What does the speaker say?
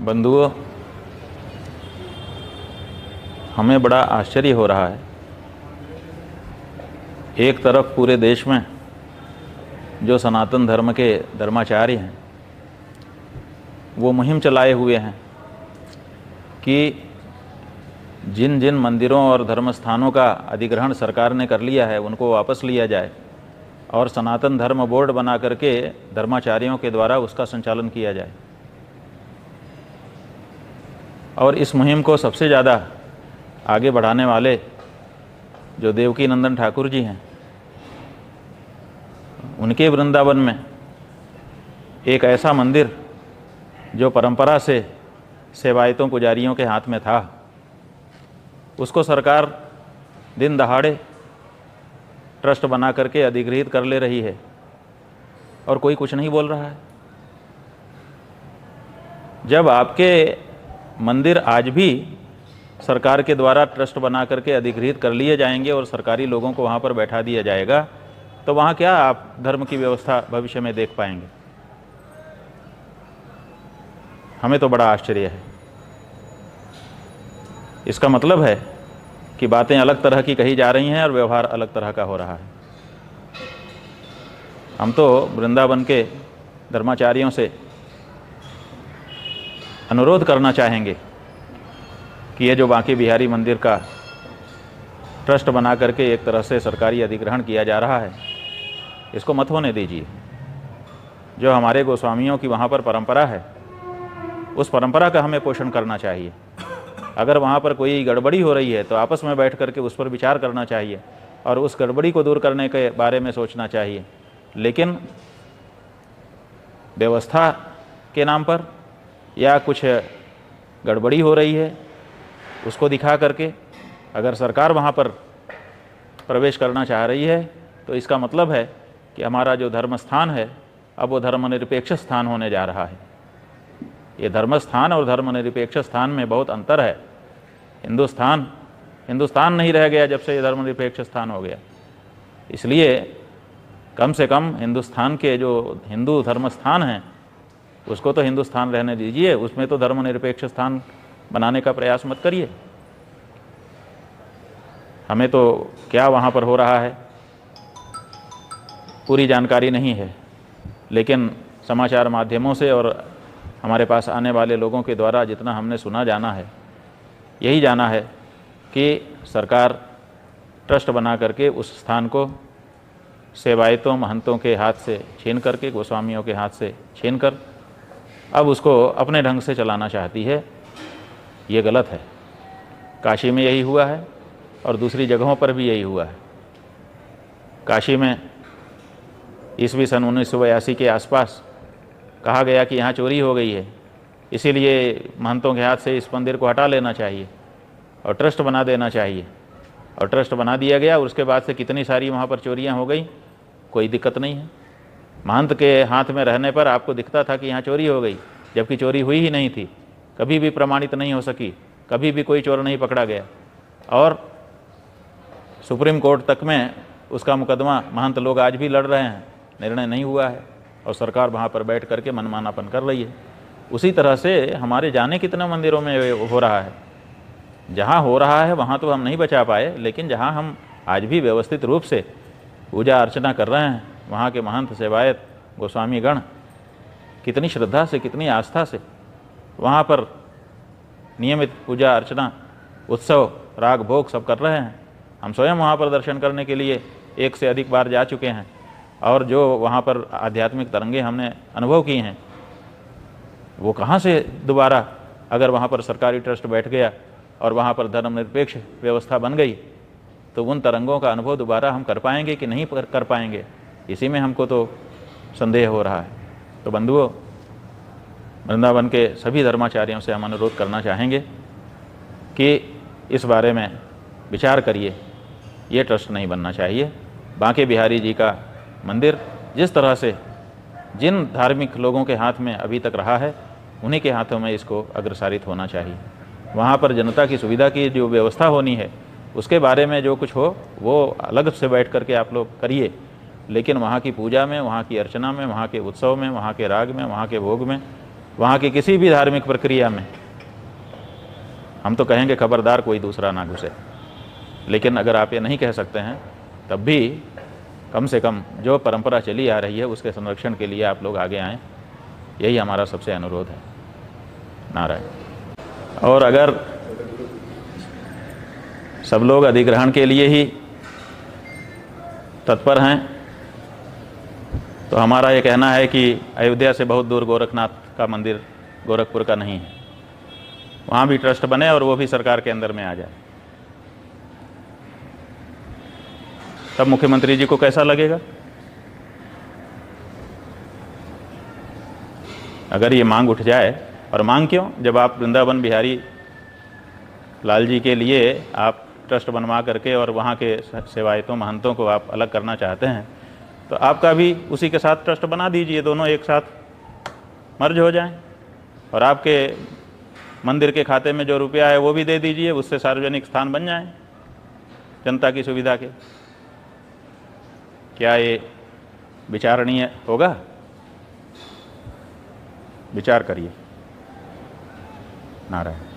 बंधुओं, हमें बड़ा आश्चर्य हो रहा है। एक तरफ पूरे देश में जो सनातन धर्म के धर्माचार्य हैं वो मुहिम चलाए हुए हैं कि जिन जिन मंदिरों और धर्म स्थानों का अधिग्रहण सरकार ने कर लिया है उनको वापस लिया जाए और सनातन धर्म बोर्ड बना करके धर्माचार्यों के द्वारा उसका संचालन किया जाए। और इस मुहिम को सबसे ज़्यादा आगे बढ़ाने वाले जो देवकी नंदन ठाकुर जी हैं, उनके वृंदावन में एक ऐसा मंदिर जो परंपरा से सेवायतों पुजारियों के हाथ में था, उसको सरकार दिन दहाड़े ट्रस्ट बना करके अधिग्रहित कर ले रही है और कोई कुछ नहीं बोल रहा है। जब आपके मंदिर आज भी सरकार के द्वारा ट्रस्ट बना करके अधिग्रहित कर लिए जाएंगे और सरकारी लोगों को वहाँ पर बैठा दिया जाएगा, तो वहाँ क्या आप धर्म की व्यवस्था भविष्य में देख पाएंगे? हमें तो बड़ा आश्चर्य है। इसका मतलब है कि बातें अलग तरह की कही जा रही हैं और व्यवहार अलग तरह का हो रहा है। हम तो वृंदावन के धर्माचार्यों से अनुरोध करना चाहेंगे कि ये जो बांके बिहारी मंदिर का ट्रस्ट बना करके एक तरह से सरकारी अधिग्रहण किया जा रहा है, इसको मत होने दीजिए। जो हमारे गोस्वामियों की वहाँ पर परंपरा है, उस परंपरा का हमें पोषण करना चाहिए। अगर वहाँ पर कोई गड़बड़ी हो रही है तो आपस में बैठ करके उस पर विचार करना चाहिए और उस गड़बड़ी को दूर करने के बारे में सोचना चाहिए। लेकिन व्यवस्था के नाम पर या कुछ गड़बड़ी हो रही है उसको दिखा करके अगर सरकार वहाँ पर प्रवेश करना चाह रही है, तो इसका मतलब है कि हमारा जो धर्म स्थान है अब वो धर्मनिरपेक्ष स्थान होने जा रहा है। ये धर्म स्थान और धर्मनिरपेक्ष स्थान में बहुत अंतर है। हिंदुस्तान नहीं रह गया जब से ये धर्मनिरपेक्ष स्थान हो गया। इसलिए कम से कम हिंदुस्तान के जो हिंदू धर्म स्थान हैं उसको तो हिंदुस्तान रहने दीजिए, उसमें तो धर्मनिरपेक्ष स्थान बनाने का प्रयास मत करिए। हमें तो क्या वहाँ पर हो रहा है पूरी जानकारी नहीं है, लेकिन समाचार माध्यमों से और हमारे पास आने वाले लोगों के द्वारा जितना हमने सुना जाना है, यही जाना है कि सरकार ट्रस्ट बना करके उस स्थान को सेवायतों महंतों के हाथ से छीन करके, गोस्वामियों के हाथ से छीन कर अब उसको अपने ढंग से चलाना चाहती है। ये गलत है। काशी में यही हुआ है और दूसरी जगहों पर भी यही हुआ है। काशी में ईस्वी सन 1982 के आसपास कहा गया कि यहाँ चोरी हो गई है, इसीलिए महंतों के हाथ से इस मंदिर को हटा लेना चाहिए और ट्रस्ट बना देना चाहिए। और ट्रस्ट बना दिया गया और उसके बाद से कितनी सारी वहाँ पर चोरियाँ हो गई, कोई दिक्कत नहीं है। महंत के हाथ में रहने पर आपको दिखता था कि यहाँ चोरी हो गई, जबकि चोरी हुई ही नहीं थी, कभी भी प्रमाणित नहीं हो सकी, कभी भी कोई चोर नहीं पकड़ा गया। और सुप्रीम कोर्ट तक में उसका मुकदमा महंत लोग आज भी लड़ रहे हैं, निर्णय नहीं हुआ है और सरकार वहाँ पर बैठ करके मनमानापन कर रही है। उसी तरह से हमारे जाने कितने मंदिरों में हो रहा है। जहाँ हो रहा है वहाँ तो हम नहीं बचा पाए, लेकिन जहाँ हम आज भी व्यवस्थित रूप से पूजा अर्चना कर रहे हैं, वहाँ के महंत सेवायत गोस्वामी गण कितनी श्रद्धा से, कितनी आस्था से वहाँ पर नियमित पूजा अर्चना, उत्सव, राग भोग सब कर रहे हैं। हम स्वयं वहाँ पर दर्शन करने के लिए एक से अधिक बार जा चुके हैं और जो वहाँ पर आध्यात्मिक तरंगे हमने अनुभव की हैं, वो कहाँ से दोबारा अगर वहाँ पर सरकारी ट्रस्ट बैठ गया और वहाँ पर धर्मनिरपेक्ष व्यवस्था बन गई, तो उन तरंगों का अनुभव दोबारा हम कर पाएंगे कि नहीं कर पाएंगे, इसी में हमको तो संदेह हो रहा है। तो बंधुओं, वृंदावन के सभी धर्माचार्यों से हम अनुरोध करना चाहेंगे कि इस बारे में विचार करिए। ये ट्रस्ट नहीं बनना चाहिए। बांके बिहारी जी का मंदिर जिस तरह से जिन धार्मिक लोगों के हाथ में अभी तक रहा है, उन्हीं के हाथों में इसको अग्रसारित होना चाहिए। वहाँ पर जनता की सुविधा की जो व्यवस्था होनी है उसके बारे में जो कुछ हो वो अलग से बैठ करके आप लोग करिए, लेकिन वहाँ की पूजा में, वहाँ की अर्चना में, वहाँ के उत्सव में, वहाँ के राग में, वहाँ के भोग में वहाँ की किसी भी धार्मिक प्रक्रिया में हम तो कहेंगे खबरदार कोई दूसरा ना घुसे, लेकिन अगर आप ये नहीं कह सकते हैं तब भी कम से कम जो परंपरा चली आ रही है उसके संरक्षण के लिए आप लोग आगे आएँ, यही हमारा सबसे अनुरोध है। नारायण। और अगर सब लोग अधिग्रहण के लिए ही तत्पर हैं तो हमारा ये कहना है कि अयोध्या से बहुत दूर गोरखनाथ का मंदिर गोरखपुर का नहीं है, वहाँ भी ट्रस्ट बने और वो भी सरकार के अंदर में आ जाए। तब मुख्यमंत्री जी को कैसा लगेगा? अगर ये मांग उठ जाए, और मांग क्यों, जब आप वृंदावन बिहारी लाल जी के लिए आप ट्रस्ट बनवा करके और वहाँ के सेवायतों महंतों को आप अलग करना चाहते हैं तो आपका भी उसी के साथ ट्रस्ट बना दीजिए, दोनों एक साथ मर्ज हो जाएं और आपके मंदिर के खाते में जो रुपया है वो भी दे दीजिए, उससे सार्वजनिक स्थान बन जाएं जनता की सुविधा के। क्या ये विचारणीय होगा? विचार करिए। नारायण।